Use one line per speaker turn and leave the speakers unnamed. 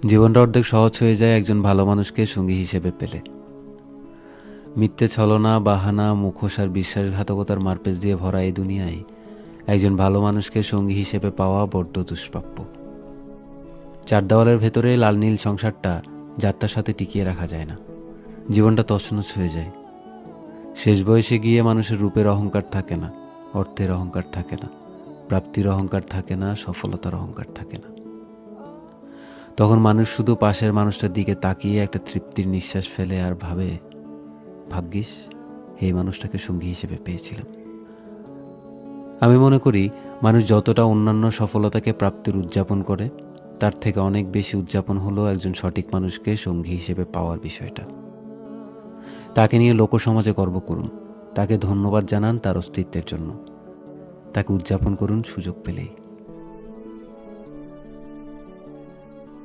জীবনটা অর্ধেক সহজ হয়ে যায় একজন ভালো মানুষকে সঙ্গী হিসেবে পেলে। মিথ্যে ছলনা, বাহানা, মুখোশ আর বিশ্বাসঘাতকতার মারপেচ দিয়ে ভরা এই দুনিয়ায় একজন ভালো মানুষকে সঙ্গী হিসেবে পাওয়া বড্ড দুষ্প্রাপ্য। চার দেওয়ালের ভেতরে লাল নীল সংসারটা যাত্রার সাথে টিকিয়ে রাখা যায় না। জীবনটা তছনছ হয়ে যায়। শেষ বয়সে গিয়ে মানুষের রূপের অহংকার থাকে না, অর্থের অহংকার থাকে না, প্রাপ্তির অহংকার থাকে না, সফলতার অহংকার থাকে না। তখন মানুষ শুধু পাশের মানুষটার দিকে তাকিয়ে একটা তৃপ্তির নিঃশ্বাস ফেলে আর ভাবে, ভাগ্যিস এই মানুষটাকে সঙ্গী হিসেবে পেয়েছিলাম। আমি মনে করি মানুষ যতটা অন্যান্য সফলতাকে প্রাপ্তির উদযাপন করে, তার থেকে অনেক বেশি উদযাপন হলো একজন সঠিক মানুষকে সঙ্গী হিসেবে পাওয়ার বিষয়টা। তাকে নিয়ে লোকসমাজে গর্ব করুন, তাকে ধন্যবাদ জানান তার অস্তিত্বের জন্য, তাকে উদযাপন করুন সুযোগ পেলেই।